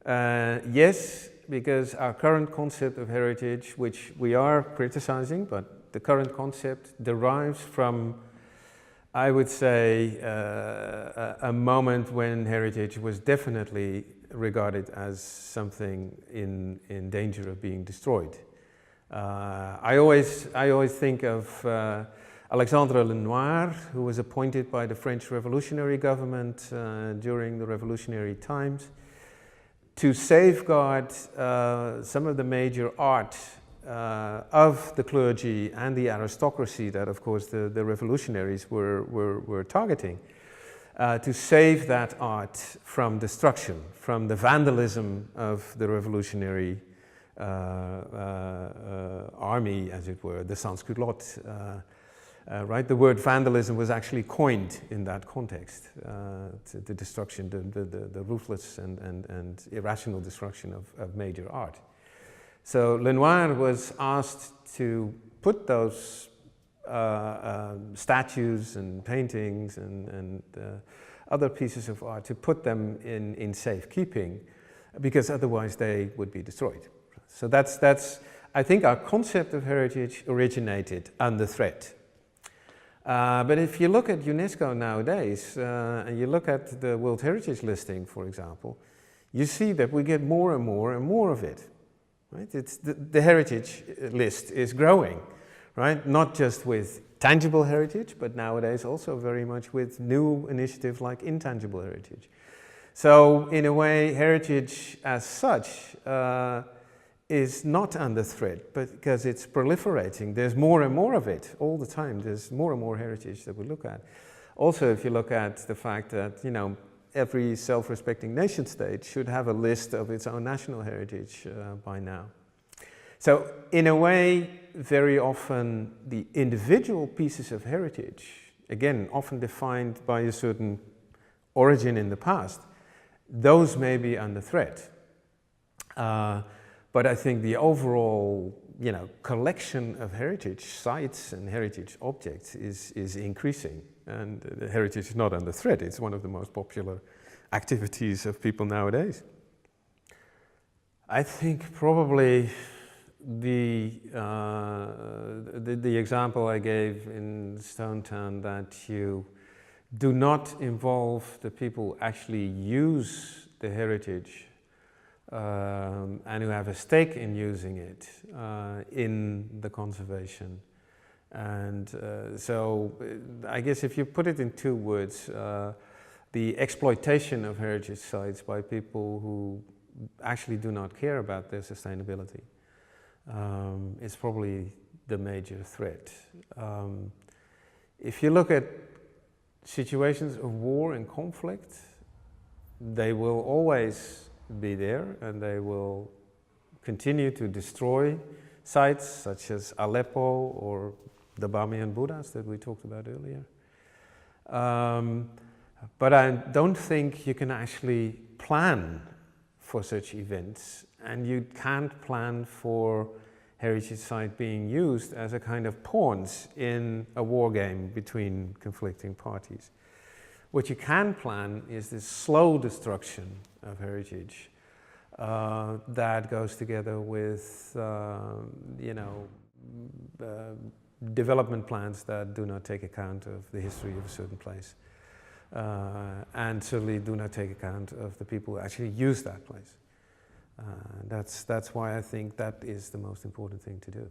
Yes, because our current concept of heritage, which we are criticizing, but the current concept derives from, I would say, a moment when heritage was definitely regarded as something in danger of being destroyed. I always think of Alexandre Lenoir, who was appointed by the French revolutionary government during the revolutionary times to safeguard some of the major art of the clergy and the aristocracy that, of course, the revolutionaries were targeting, to save that art from destruction, from the vandalism of the revolutionary army, as it were, the sans-culottes. Right? The word vandalism was actually coined in that context, the destruction, the ruthless and irrational destruction of major art. So Lenoir was asked to put those statues and paintings and other pieces of art, to put them in safekeeping, because otherwise they would be destroyed. So that's I think our concept of heritage originated under threat. But if you look at UNESCO nowadays, and you look at the World Heritage listing, for example, you see that we get more and more and more of it. Right? It's the heritage list is growing, right? Not just with tangible heritage, but nowadays also very much with new initiatives like intangible heritage. So in a way, heritage as such is not under threat, but because it's proliferating. There's more and more of it all the time. There's more and more heritage that we look at. Also, if you look at the fact that, you know, every self-respecting nation state should have a list of its own national heritage by now. So in a way, very often the individual pieces of heritage, again, often defined by a certain origin in the past, those may be under threat. But I think the overall, you know, collection of heritage sites and heritage objects is increasing, and the heritage is not under threat. It's one of the most popular activities of people nowadays. I think probably the example I gave in Stone Town, that you do not involve the people who actually use the heritage and who have a stake in using it in the conservation. And so I guess if you put it in two words, the exploitation of heritage sites by people who actually do not care about their sustainability is probably the major threat. If you look at situations of war and conflict, they will always be there, and they will continue to destroy sites such as Aleppo or the Bamiyan Buddhas that we talked about earlier. But I don't think you can actually plan for such events, and you can't plan for heritage site being used as a kind of pawns in a war game between conflicting parties. What you can plan is this slow destruction of heritage that goes together with, you know, development plans that do not take account of the history of a certain place, and certainly do not take account of the people who actually use that place. That's why I think that is the most important thing to do.